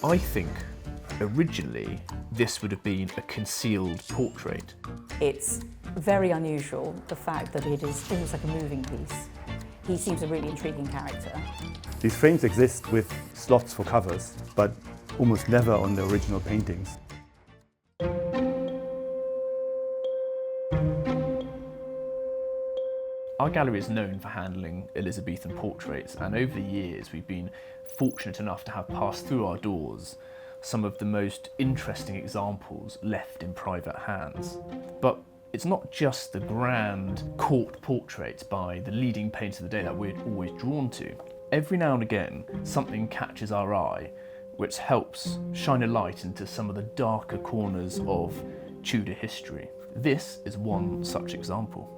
I think originally this would have been a concealed portrait. It's very unusual, the fact that it is almost like a moving piece. He seems a really intriguing character. These frames exist with slots for covers, but almost never on the original paintings. Our gallery is known for handling Elizabethan portraits, and over the years we've been fortunate enough to have passed through our doors some of the most interesting examples left in private hands. But it's not just the grand court portraits by the leading painter of the day that we're always drawn to. Every now and again, something catches our eye which helps shine a light into some of the darker corners of Tudor history. This is one such example.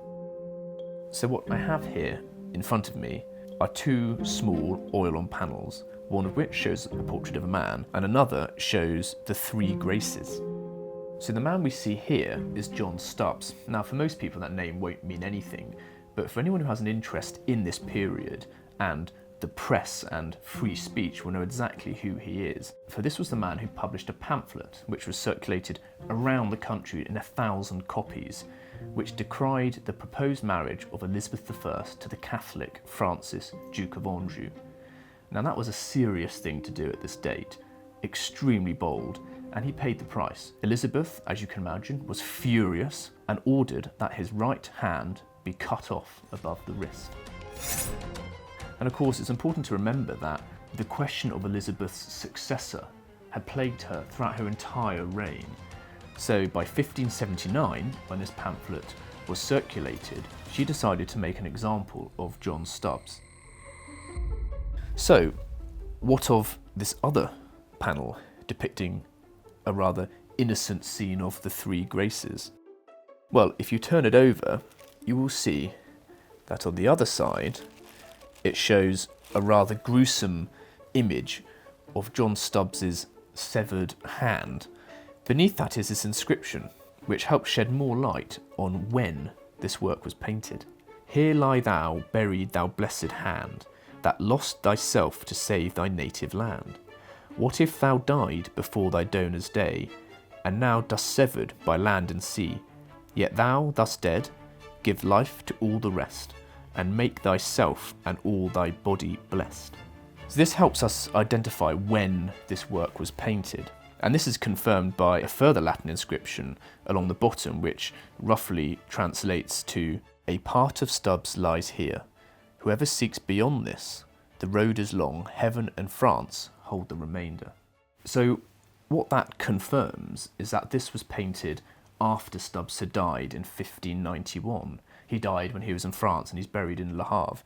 So what I have here in front of me are two small oil-on panels, one of which shows a portrait of a man and another shows the three graces. So the man we see here is John Stubbs. Now for most people that name won't mean anything, but for anyone who has an interest in this period and the press and free speech will know exactly who he is. For this was the man who published a pamphlet which was circulated around the country in 1,000 copies, which decried the proposed marriage of Elizabeth I to the Catholic Francis, Duke of Anjou. Now that was a serious thing to do at this date, extremely bold, and he paid the price. Elizabeth, as you can imagine, was furious and ordered that his right hand be cut off above the wrist. And of course, it's important to remember that the question of Elizabeth's successor had plagued her throughout her entire reign. So by 1579, when this pamphlet was circulated, she decided to make an example of John Stubbs. So, what of this other panel depicting a rather innocent scene of the three graces? Well, if you turn it over, you will see that on the other side, it shows a rather gruesome image of John Stubbs's severed hand. Beneath that is this inscription, which helps shed more light on when this work was painted. Here lie thou, buried, thou blessed hand, that lost thyself to save thy native land. What if thou died before thy donor's day, and now dost severed by land and sea, yet thou, thus dead, give life to all the rest, and make thyself and all thy body blessed. So this helps us identify when this work was painted. And this is confirmed by a further Latin inscription along the bottom, which roughly translates to, "A part of Stubbs lies here. Whoever seeks beyond this, the road is long, heaven and France hold the remainder." So what that confirms is that this was painted after Stubbs had died in 1591. He died when he was in France and he's buried in Le Havre.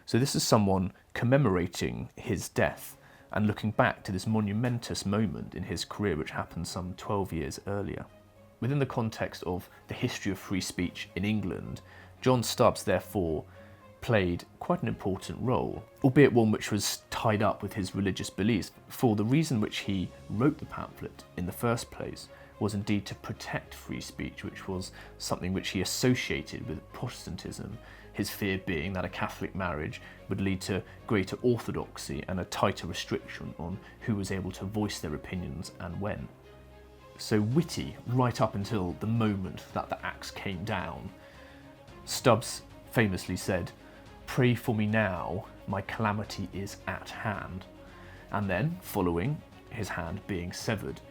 So this is someone commemorating his death and looking back to this monumentous moment in his career which happened some 12 years earlier. Within the context of the history of free speech in England, John Stubbs therefore played quite an important role, albeit one which was tied up with his religious beliefs, for the reason which he wrote the pamphlet in the first place was indeed to protect free speech, which was something which he associated with Protestantism, his fear being that a Catholic marriage would lead to greater orthodoxy and a tighter restriction on who was able to voice their opinions and when. So witty right up until the moment that the axe came down, Stubbs famously said, "Pray for me now, my calamity is at hand." And then, following his hand being severed,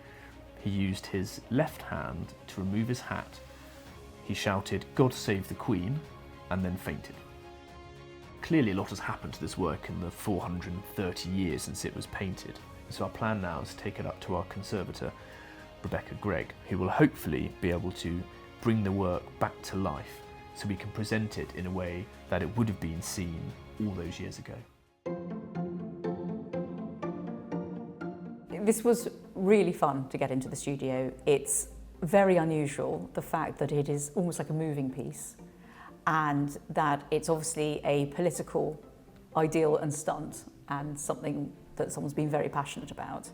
he used his left hand to remove his hat. He shouted, "God save the Queen," and then fainted. Clearly a lot has happened to this work in the 430 years since it was painted. So our plan now is to take it up to our conservator, Rebecca Gregg, who will hopefully be able to bring the work back to life so we can present it in a way that it would have been seen all those years ago. This was really fun to get into the studio. It's very unusual, the fact that it is almost like a moving piece and that it's obviously a political ideal and stunt and something that someone's been very passionate about.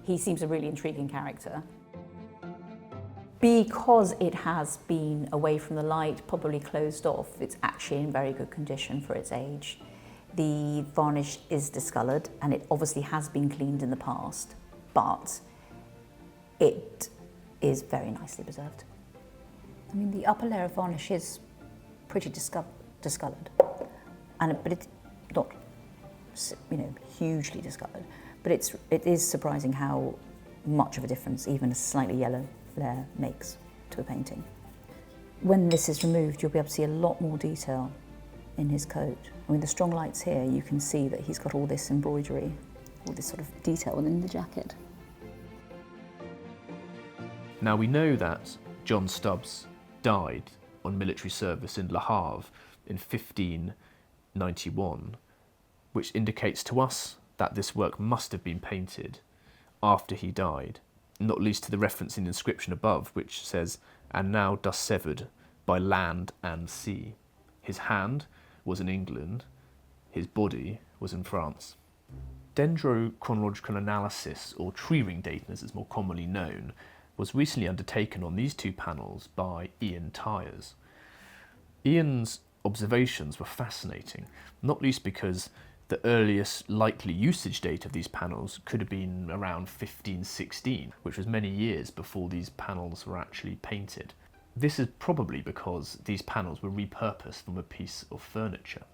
He seems a really intriguing character. Because it has been away from the light, probably closed off, it's actually in very good condition for its age. The varnish is discoloured and it obviously has been cleaned in the past. but it is very nicely preserved. I mean, the upper layer of varnish is pretty discoloured, but it's not, hugely discoloured. But it is surprising how much of a difference even a slightly yellow layer makes to a painting. When this is removed, you'll be able to see a lot more detail in his coat. I mean, the strong lights here, you can see that he's got all this embroidery, all this sort of detail within the jacket. Now we know that John Stubbs died on military service in Le Havre in 1591, which indicates to us that this work must have been painted after he died, not least to the reference in the inscription above, which says, "And now dust severed by land and sea." His hand was in England, his body was in France. Dendrochronological analysis, or tree ring dating as it's more commonly known, was recently undertaken on these two panels by Ian Tyers. Ian's observations were fascinating, not least because the earliest likely usage date of these panels could have been around 1516, which was many years before these panels were actually painted. This is probably because these panels were repurposed from a piece of furniture.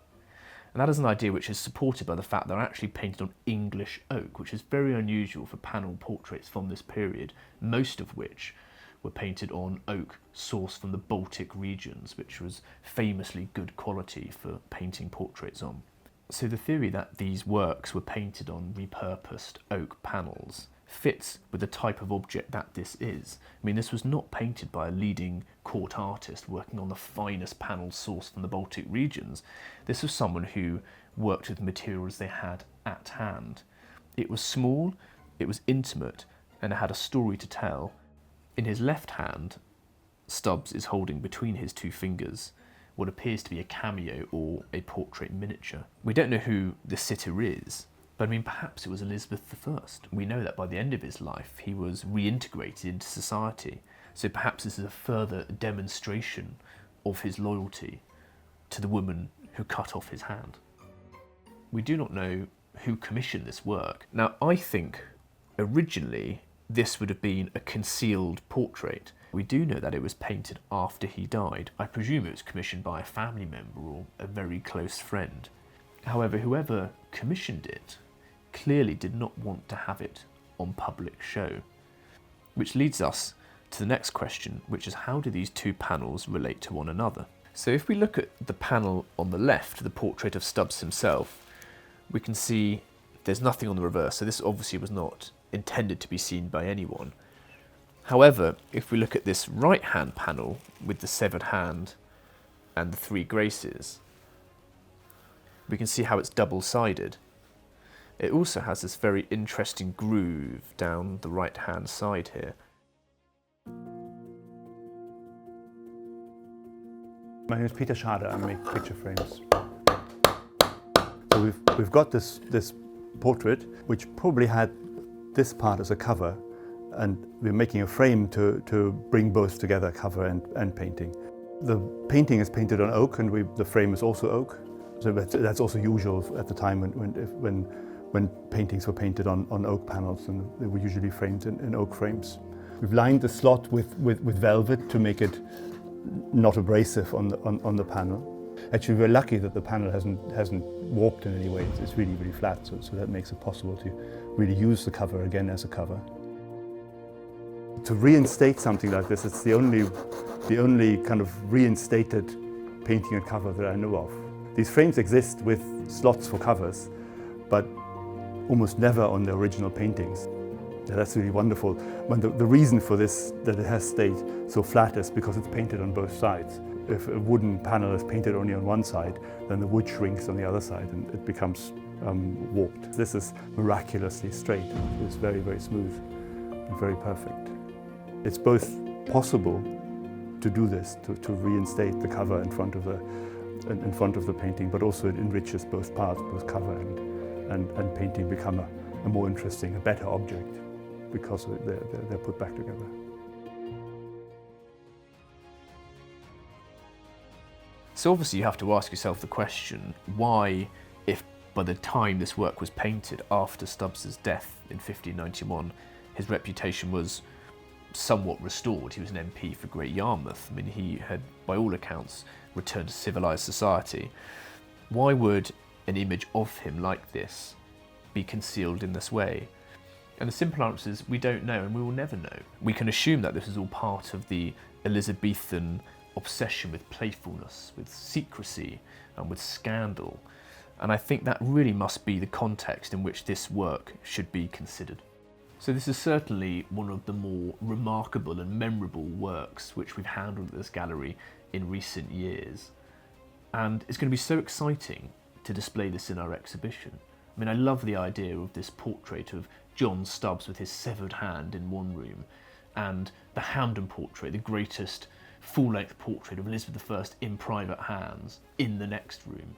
And that is an idea which is supported by the fact they're actually painted on English oak, which is very unusual for panel portraits from this period, most of which were painted on oak sourced from the Baltic regions, which was famously good quality for painting portraits on. So the theory that these works were painted on repurposed oak panels fits with the type of object that this is. I mean, this was not painted by a leading court artist working on the finest panels sourced from the Baltic regions. This was someone who worked with materials they had at hand. It was small, it was intimate, and it had a story to tell. In his left hand, Stubbs is holding between his two fingers what appears to be a cameo or a portrait miniature. We don't know who the sitter is, but I mean, perhaps it was Elizabeth I. We know that by the end of his life, he was reintegrated into society. So perhaps this is a further demonstration of his loyalty to the woman who cut off his hand. We do not know who commissioned this work. Now, I think originally this would have been a concealed portrait. We do know that it was painted after he died. I presume it was commissioned by a family member or a very close friend. However, whoever commissioned it clearly did not want to have it on public show. Which leads us to the next question, which is how do these two panels relate to one another? So if we look at the panel on the left, the portrait of Stubbs himself, we can see there's nothing on the reverse, so this obviously was not intended to be seen by anyone. However, if we look at this right-hand panel with the severed hand and the three graces, we can see how it's double-sided. It also has this very interesting groove down the right-hand side here. My name is Peter Schade. I make picture frames. So we've got this portrait, which probably had this part as a cover, and we're making a frame to bring both together, cover and painting. The painting is painted on oak, and the frame is also oak. So that's also usual at the time when paintings were painted on oak panels, and they were usually framed in oak frames. We've lined the slot with velvet to make it not abrasive on the panel. Actually, we're lucky that the panel hasn't warped in any way. It's really, really flat, so that makes it possible to really use the cover again as a cover. To reinstate something like this, it's the only kind of reinstated painting and cover that I know of. These frames exist with slots for covers, but almost never on the original paintings. Yeah, that's really wonderful. When the reason for this, that it has stayed so flat, is because it's painted on both sides. If a wooden panel is painted only on one side, then the wood shrinks on the other side and it becomes warped. This is miraculously straight. It's very, very smooth and very perfect. It's both possible to do this, to reinstate the cover in front of the painting, but also it enriches both parts, both cover and painting become a more interesting, a better object because they're put back together. So obviously you have to ask yourself the question, why, if By the time this work was painted, after Stubbs's death in 1591, his reputation was somewhat restored. He was an MP for Great Yarmouth. I mean, he had, by all accounts, returned to civilised society. Why would an image of him like this be concealed in this way? And the simple answer is we don't know, and we will never know. We can assume that this is all part of the Elizabethan obsession with playfulness, with secrecy, and with scandal. And I think that really must be the context in which this work should be considered. So this is certainly one of the more remarkable and memorable works which we've handled at this gallery in recent years. And it's going to be so exciting to display this in our exhibition. I mean, I love the idea of this portrait of John Stubbs with his severed hand in one room, and the Hampden portrait, the greatest full-length portrait of Elizabeth I in private hands, in the next room.